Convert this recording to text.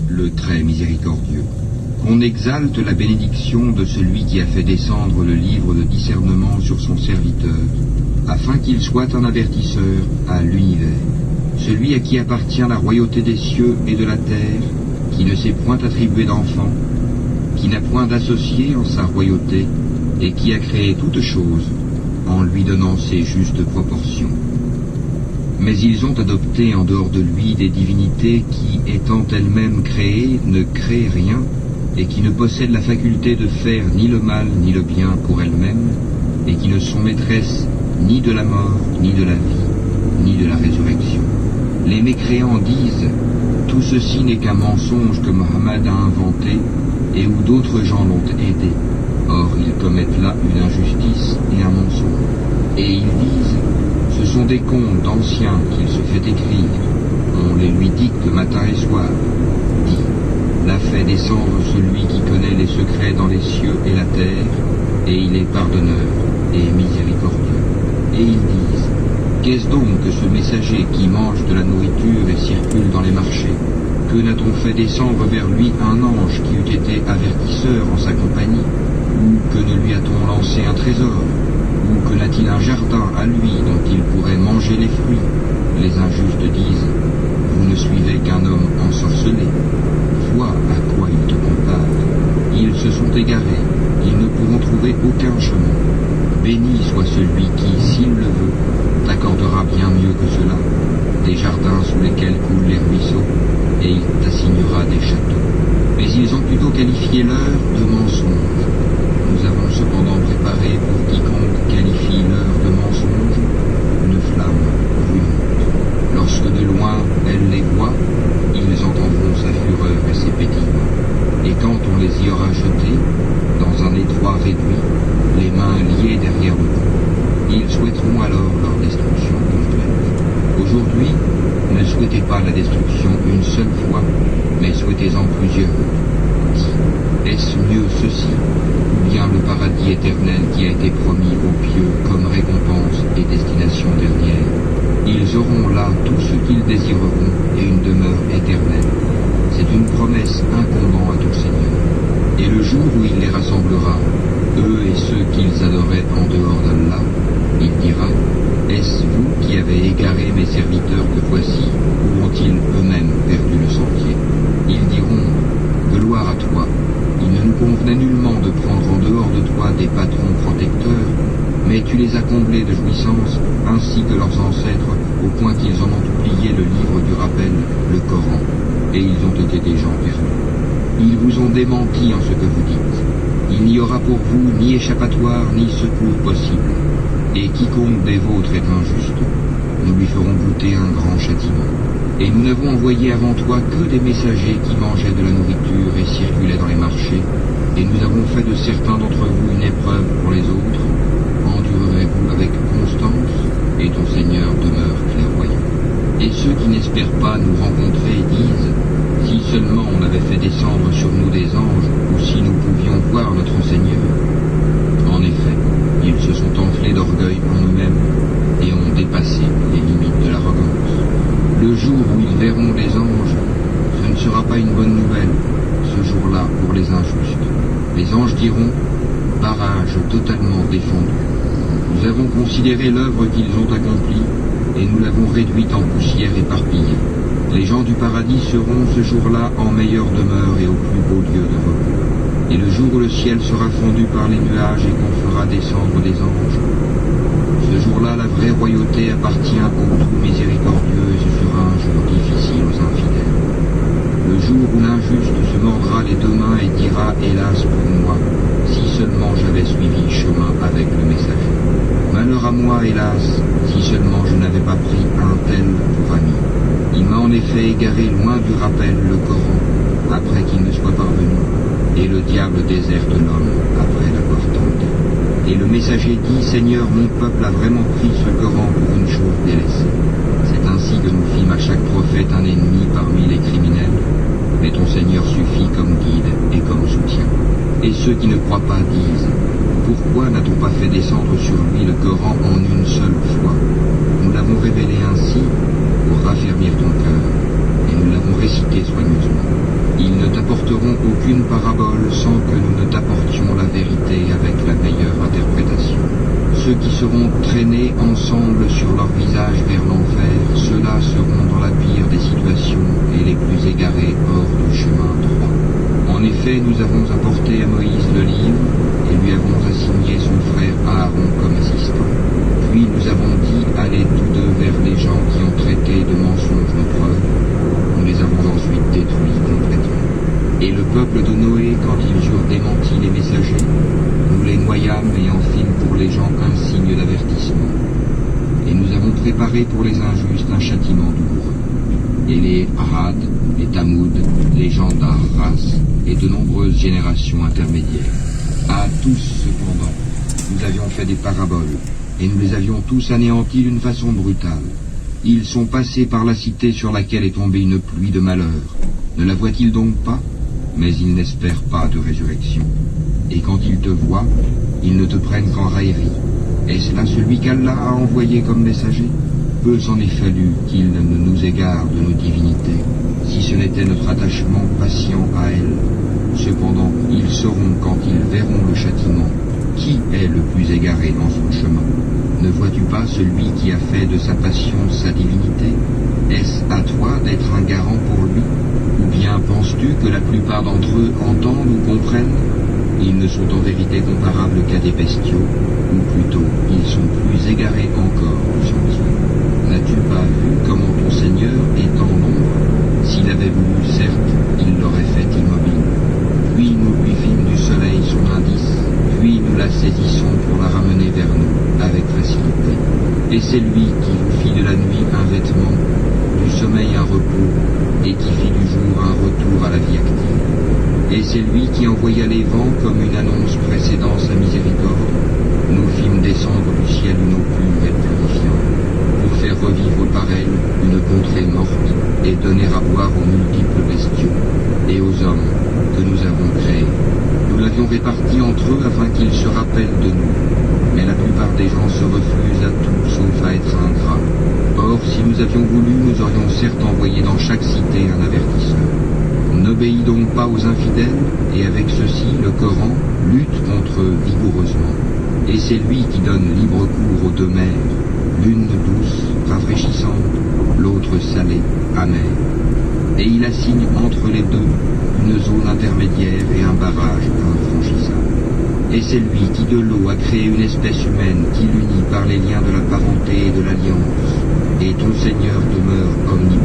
le très miséricordieux. Qu'on exalte la bénédiction de celui qui a fait descendre le livre de discernement sur son serviteur, afin qu'il soit un avertisseur à l'univers. Celui à qui appartient la royauté des cieux et de la terre, qui ne s'est point attribué d'enfant, qui n'a point d'associé en sa royauté, et qui a créé toutes choses, en lui donnant ses justes proportions. Mais ils ont adopté en dehors de lui des divinités qui, étant elles-mêmes créées, ne créent rien, et qui ne possèdent la faculté de faire ni le mal ni le bien pour elles-mêmes, et qui ne sont maîtresses ni de la mort, ni de la vie, ni de la résurrection. Les mécréants disent « Tout ceci n'est qu'un mensonge que Mohammed a inventé, et où d'autres gens l'ont aidé. » Or, ils commettent là une injustice et un mensonge. Et ils disent « Ce sont des contes d'anciens qu'il se fait écrire. On les lui dicte matin et soir. » Dit « L'a fait descendre celui qui connaît les secrets dans les cieux et la terre, et il est pardonneur et miséricordieux. » Et ils disent « Qu'est-ce donc que ce messager qui mange de la nourriture et circule dans les marchés? Que n'a-t-on fait descendre vers lui un ange qui eût été avertisseur en sa compagnie? Ou que ne lui a-t-on lancé un trésor? Ou que n'a-t-il un jardin à lui dont il pourrait manger les fruits? » Les injustes disent « Vous ne suivez qu'un homme ensorcelé. Vois à quoi ils te comparent. Ils se sont égarés, ils ne pourront trouver aucun chemin. Béni soit celui qui, s'il le veut, t'accordera bien mieux que cela, des jardins sous lesquels coulent les ruisseaux, et il t'assignera des châteaux. » Mais ils ont plutôt qualifié l'heure de mensonge. Nous avons cependant préparé pour quiconque qualifie l'heure de mensonge une flamme brûlante. Lorsque de loin elle les voit, ils entendront sa fureur et ses pétillements. Et quand on les y aura jetés, dans un étroit réduit, les mains liées derrière le cou, ils souhaiteront alors leur destruction complète. Aujourd'hui, ne souhaitez pas la destruction une seule fois, mais souhaitez-en plusieurs. Dis, est-ce mieux ceci, ou bien le paradis éternel qui a été promis aux pieux comme récompense et destination dernière? Ils auront là tout ce qu'ils désireront et une demeure éternelle. C'est une promesse incombant à tout Seigneur. Et le jour où il les rassemblera, eux et ceux qu'ils adoraient en dehors d'Allah, il dira, est-ce vous qui avez égaré mes serviteurs que voici, ou ont-ils eux-mêmes perdu le sentier? Ils diront, gloire à toi, il ne nous convenait nullement de prendre en dehors de toi des patrons protecteurs, mais tu les as comblés de jouissances, ainsi que leurs ancêtres, au point qu'ils en ont oublié le livre du rappel, le Coran, et ils ont été des gens perdus. Ils vous ont démenti en ce que vous dites. Il n'y aura pour vous ni échappatoire ni secours possible. Et quiconque des vôtres est injuste, nous lui ferons goûter un grand châtiment. Et nous n'avons envoyé avant toi que des messagers qui mangeaient de la nourriture et circulaient dans les marchés, et nous avons fait de certains d'entre vous une épreuve pour les autres. Endurerez-vous avec constance, et ton Seigneur demeure clairvoyant. Et ceux qui n'espèrent pas nous rencontrer disent, si seulement on avait fait descendre sur nous des anges, ou si nous pouvions voir notre Seigneur. En effet, ils se sont enflés d'orgueil en eux-mêmes, et ont dépassé les limites de l'arrogance. Le jour où ils verront les anges, ce ne sera pas une bonne nouvelle, ce jour-là pour les injustes. Les anges diront, barrage totalement défendu. Nous avons considéré l'œuvre qu'ils ont accomplie, et nous l'avons réduite en poussière éparpillée. Les gens du paradis seront ce jour-là en meilleure demeure et au plus beau lieu de repos. Et le jour où le ciel sera fondu par les nuages et qu'on fera descendre des anges, ce jour-là la vraie royauté appartient au tout miséricordieux et ce sera un jour difficile aux infidèles. Le jour où l'injuste se mordra les deux mains et dira « Hélas pour moi, si seulement j'avais suivi chemin avec le messager. Malheur à moi, hélas, si seulement je n'avais pas pris un tel pour ami. Il m'a en effet égaré loin du rappel le Coran, après qu'il ne soit parvenu, et le diable déserte l'homme après l'avoir tenté. Et le messager dit, Seigneur, mon peuple a vraiment pris ce Coran pour une chose délaissée. C'est ainsi que nous fîmes à chaque prophète un ennemi parmi les criminels, mais ton Seigneur suffit comme guide et comme soutien. Et ceux qui ne croient pas disent, pourquoi n'a-t-on pas fait descendre sur lui le Coran en une seule fois? Nous l'avons révélé ainsi pour raffermir ton cœur, et nous l'avons récité soigneusement. sans que nous ne t'apportions la vérité avec la meilleure interprétation. Ceux qui seront traînés ensemble sur leur visage vers l'enfer, ceux-là seront dans la pire des situations et les plus égarés hors du chemin droit. En effet, nous avons apporté à Moïse le livre et lui avons assigné son frère Aaron comme assistant. Puis nous avons dit, allez tous deux vers les gens qui ont traité de mensonges nos preuves. Nous les avons ensuite détruits complètement. Et le peuple de Noé, quand ils eurent démenti les messagers, nous les noyâmes et en fîmes pour les gens un signe d'avertissement. Et nous avons préparé pour les injustes un châtiment douloureux. Et les Had, les Tamoud, les gens d'Arras et de nombreuses générations intermédiaires. À tous, cependant, nous avions fait des paraboles, et nous les avions tous anéantis d'une façon brutale. Ils sont passés par la cité sur laquelle est tombée une pluie de malheur. Ne la voient-ils donc pas? Mais ils n'espèrent pas de résurrection. Et quand ils te voient, ils ne te prennent qu'en raillerie. Est-ce là celui qu'Allah a envoyé comme messager? Peu s'en est fallu qu'il ne nous égare de nos divinités, si ce n'était notre attachement patient à elles. Cependant, ils sauront quand ils verront le châtiment, qui est le plus égaré dans son chemin. Ne vois-tu pas celui qui a fait de sa passion sa divinité? Est-ce à toi d'être un garant pour lui? Ou bien penses-tu que la plupart d'entre eux entendent ou comprennent? Ils ne sont en vérité comparables qu'à des bestiaux, ou plutôt, ils sont plus égarés encore du sentier. N'as-tu pas vu comment ton Seigneur est en nombre? S'il avait voulu, certes, il l'aurait fait immobile. Puis nous lui fîmes du soleil son indice, puis nous la saisissons pour la ramener vers nous, avec facilité. Et c'est lui qui vous fit de la nuit un vêtement, du sommeil un repos, et qui fit du jour un retour à la vie active. Et c'est lui qui envoya les vents comme une annonce précédant sa miséricorde. Nous fîmes descendre du ciel une eau pure et purifiante, pour faire revivre par elle une contrée morte, et donner à boire aux multiples bestiaux, et aux hommes que nous avons créés. Nous l'avions réparti entre eux afin qu'ils se rappellent de nous. Mais la plupart des gens se refusent à tout sauf à être ingrats. Or, si nous avions voulu, nous aurions certes envoyé dans chaque cité un avertisseur. N'obéis donc pas aux infidèles, et avec ceci, le Coran lutte contre eux vigoureusement. Et c'est lui qui donne libre cours aux deux mers, l'une douce, rafraîchissante, l'autre salée, amère. Et il assigne entre les deux une zone intermédiaire et un barrage infranchissable. Et c'est lui qui de l'eau a créé une espèce humaine qui l'unit par les liens de la parenté et de l'alliance. Et ton Seigneur demeure omnipotent.